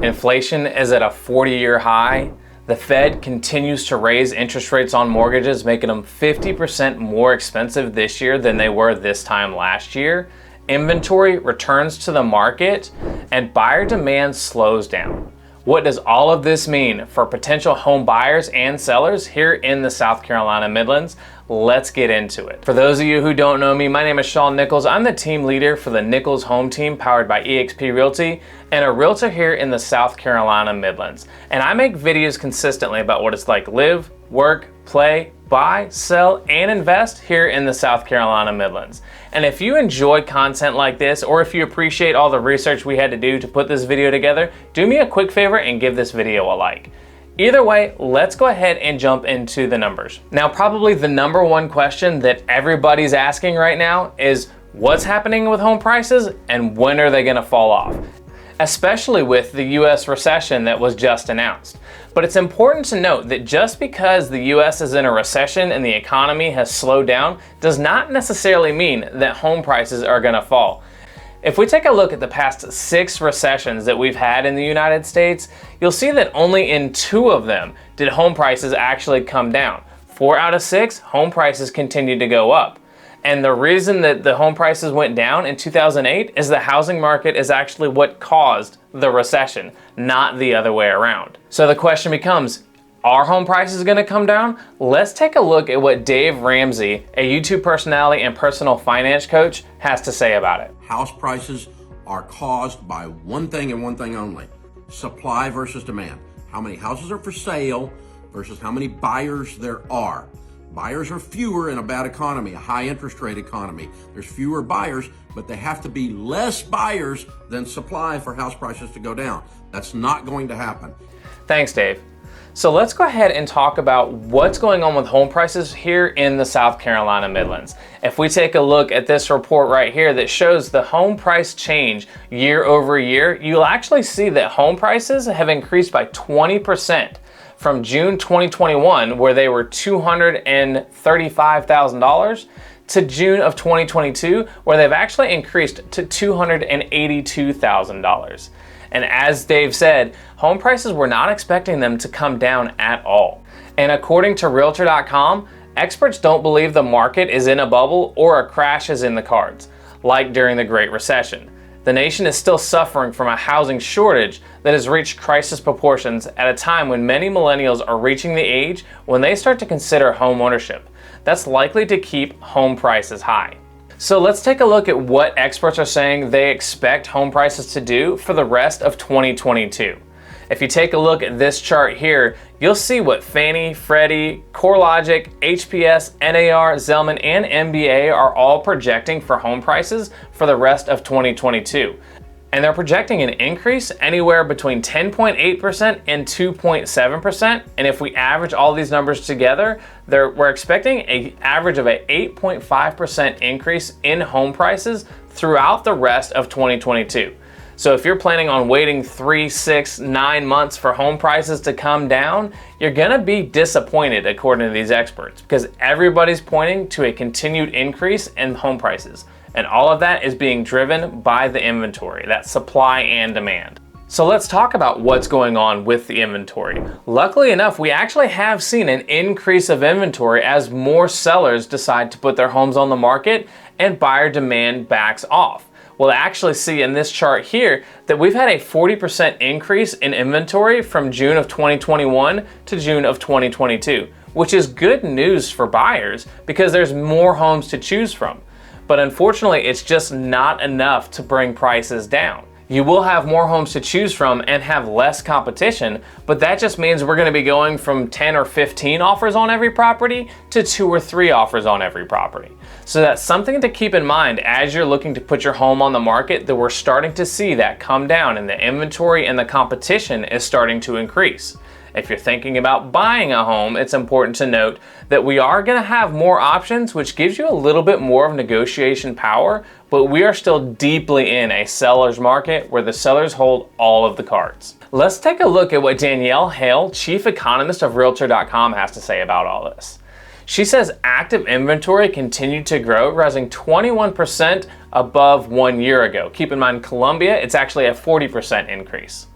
Inflation is at a 40-year high. The Fed continues to raise interest rates on mortgages, making them 50% more expensive this year than they were this time last year. Inventory returns to the market and buyer demand slows down. What does all of this mean for potential home buyers and sellers here in the South Carolina Midlands? Let's get into it. For those of you who don't know me, my name is Shaun Nichols. I'm the team leader for the Nichols Home Team powered by eXp Realty and a realtor here in the South Carolina Midlands. And I make videos consistently about what it's like to live, work, play, buy, sell, and invest here in the South Carolina Midlands. And if you enjoy content like this, or if you appreciate all the research we had to do to put this video together, do me a quick favor and give this video a like. Either way, let's go ahead and jump into the numbers. Now, probably the number one question that everybody's asking right now is what's happening with home prices and when are they gonna fall off? Especially with the US recession that was just announced. But it's important to note that just because the US is in a recession and the economy has slowed down does not necessarily mean that home prices are gonna fall. If we take a look at the past 6 recessions that we've had in the United States, you'll see that only in 2 of them did home prices actually come down. 4 out of 6, home prices continued to go up. And the reason that the home prices went down in 2008 is the housing market is actually what caused the recession, not the other way around. So the question becomes, are home prices gonna come down? Let's take a look at what Dave Ramsey, a YouTube personality and personal finance coach, has to say about it. House prices are caused by one thing and one thing only: supply versus demand. How many houses are for sale versus how many buyers there are. Buyers are fewer in a bad economy, a high interest rate economy. There's fewer buyers, but they have to be less buyers than supply for house prices to go down. That's not going to happen. Thanks, Dave. So let's go ahead and talk about what's going on with home prices here in the South Carolina Midlands. If we take a look at this report right here that shows the home price change year over year, you'll actually see that home prices have increased by 20% from June 2021, where they were $235,000, to June of 2022, where they've actually increased to $282,000. And as Dave said, home prices were not expecting them to come down at all. And according to Realtor.com, experts don't believe the market is in a bubble or a crash is in the cards, like during the Great Recession. The nation is still suffering from a housing shortage that has reached crisis proportions at a time when many millennials are reaching the age when they start to consider home ownership. That's likely to keep home prices high. So let's take a look at what experts are saying they expect home prices to do for the rest of 2022. If you take a look at this chart here, you'll see what Fannie, Freddie, CoreLogic, HPS, NAR, Zelman, and MBA are all projecting for home prices for the rest of 2022. And they're projecting an increase anywhere between 10.8% and 2.7%. And if we average all these numbers together, we're expecting an average of an 8.5% increase in home prices throughout the rest of 2022. So if you're planning on waiting 3, 6, 9 months for home prices to come down, you're gonna be disappointed according to these experts, because everybody's pointing to a continued increase in home prices. And all of that is being driven by the inventory, that supply and demand. So let's talk about what's going on with the inventory. Luckily enough, we actually have seen an increase of inventory as more sellers decide to put their homes on the market and buyer demand backs off. We'll actually see in this chart here that we've had a 40% increase in inventory from June of 2021 to June of 2022, which is good news for buyers because there's more homes to choose from. But unfortunately, it's just not enough to bring prices down. You will have more homes to choose from and have less competition, but that just means we're gonna be going from 10 or 15 offers on every property to 2 or 3 offers on every property. So that's something to keep in mind as you're looking to put your home on the market, that we're starting to see that come down and the inventory and the competition is starting to increase. If you're thinking about buying a home, it's important to note that we are going to have more options, which gives you a little bit more of negotiation power, but we are still deeply in a seller's market where the sellers hold all of the cards. Let's take a look at what Danielle Hale, chief economist of Realtor.com, has to say about all this. She says active inventory continued to grow, rising 21% above 1 year ago. Keep in mind, Columbia, it's actually a 40% increase.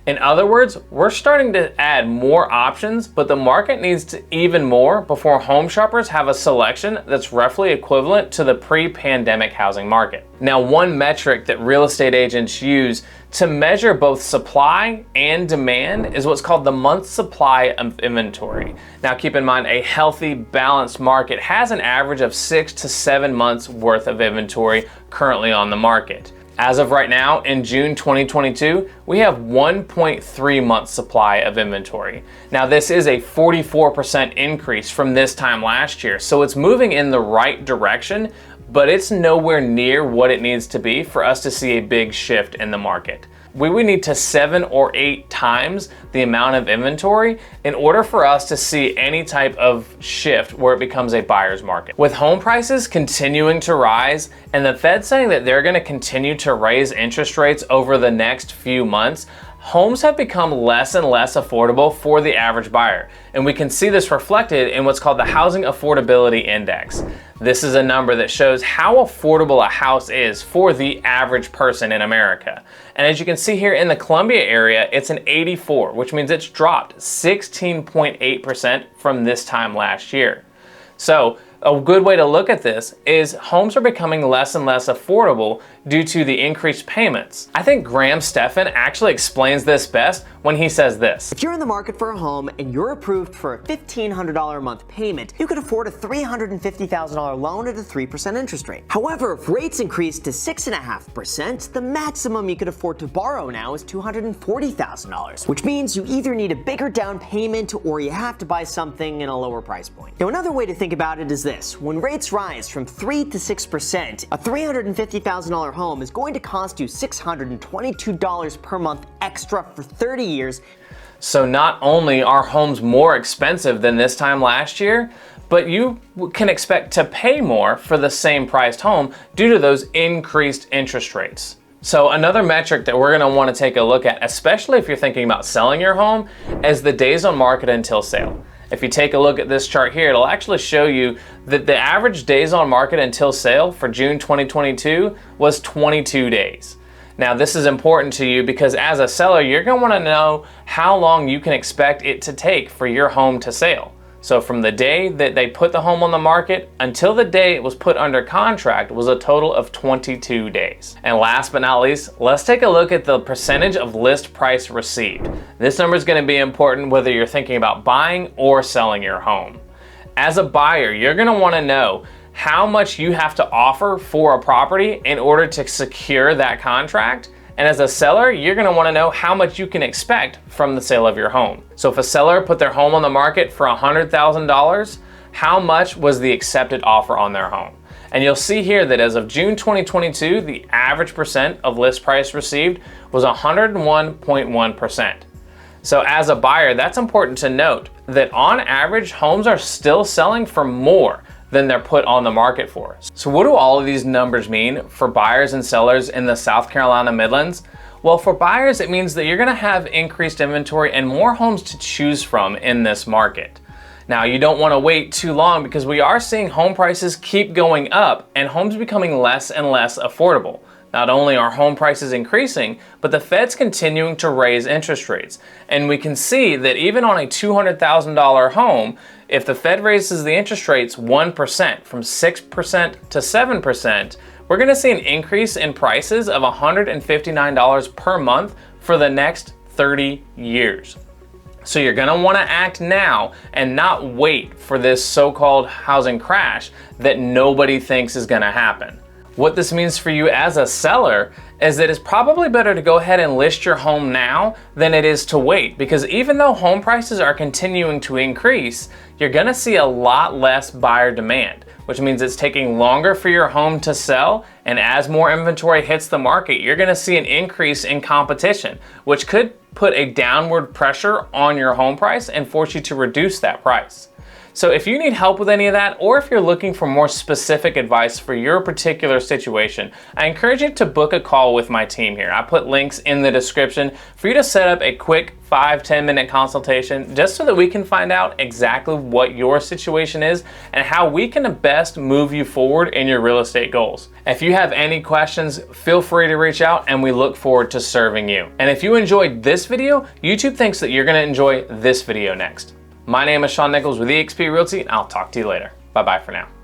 In other words, we're starting to add more options, but the market needs to even more before home shoppers have a selection that's roughly equivalent to the pre-pandemic housing market. Now, one metric that real estate agents use to measure both supply and demand is what's called the month supply of inventory. Now, keep in mind, a healthy, balanced market has an average of 6 to 7 months worth of inventory currently on the market. As of right now, in June 2022, we have 1.3 months supply of inventory. Now, this is a 44% increase from this time last year, so it's moving in the right direction, but it's nowhere near what it needs to be for us to see a big shift in the market. We would need to 7 or 8 times the amount of inventory in order for us to see any type of shift where it becomes a buyer's market. With home prices continuing to rise and the Fed saying that they're going to continue to raise interest rates over the next few months, homes have become less and less affordable for the average buyer. And we can see this reflected in what's called the Housing Affordability Index. This is a number that shows how affordable a house is for the average person in America. And as you can see here in the Columbia area, it's an 84, which means it's dropped 16.8% from this time last year. So a good way to look at this is homes are becoming less and less affordable due to the increased payments. I think Graham Stephan actually explains this best when he says this. If you're in the market for a home and you're approved for a $1,500 a month payment, you could afford a $350,000 loan at a 3% interest rate. However, if rates increase to 6.5%, the maximum you could afford to borrow now is $240,000, which means you either need a bigger down payment or you have to buy something in a lower price point. Now, another way to think about it is this. When rates rise from 3 to 6%, a $350,000 home is going to cost you $622 per month extra for 30 years. So not only are homes more expensive than this time last year, but you can expect to pay more for the same priced home due to those increased interest rates. So another metric that we're going to want to take a look at, especially if you're thinking about selling your home, is the days on market until sale. If you take a look at this chart here, it'll actually show you that the average days on market until sale for June 2022 was 22 days. Now, this is important to you because as a seller, you're going to want to know how long you can expect it to take for your home to sell. So from the day that they put the home on the market until the day it was put under contract was a total of 22 days. And last but not least, let's take a look at the percentage of list price received. This number is going to be important whether you're thinking about buying or selling your home. As a buyer, you're going to want to know how much you have to offer for a property in order to secure that contract. And as a seller, you're going to want to know how much you can expect from the sale of your home. So if a seller put their home on the market for $100,000, how much was the accepted offer on their home? And you'll see here that as of June 2022, the average percent of list price received was 101.1%. So as a buyer, that's important to note that on average, homes are still selling for more than they're put on the market for. So what do all of these numbers mean for buyers and sellers in the South Carolina Midlands? Well, for buyers, it means that you're gonna have increased inventory and more homes to choose from in this market. Now, you don't wanna wait too long because we are seeing home prices keep going up and homes becoming less and less affordable. Not only are home prices increasing, but the Fed's continuing to raise interest rates. And we can see that even on a $200,000 home, if the Fed raises the interest rates 1%, from 6% to 7%, we're gonna see an increase in prices of $159 per month for the next 30 years. So you're gonna wanna act now and not wait for this so-called housing crash that nobody thinks is gonna happen. What this means for you as a seller is that it's probably better to go ahead and list your home now than it is to wait, because even though home prices are continuing to increase, you're gonna see a lot less buyer demand, which means it's taking longer for your home to sell, and as more inventory hits the market, you're gonna see an increase in competition, which could put a downward pressure on your home price and force you to reduce that price. So if you need help with any of that, or if you're looking for more specific advice for your particular situation, I encourage you to book a call with my team here. I put links in the description for you to set up a quick 5-10 minute consultation just so that we can find out exactly what your situation is and how we can best move you forward in your real estate goals. If you have any questions, feel free to reach out and we look forward to serving you. And if you enjoyed this video, YouTube thinks that you're going to enjoy this video next. My name is Shaun Nichols with eXp Realty, and I'll talk to you later. Bye-bye for now.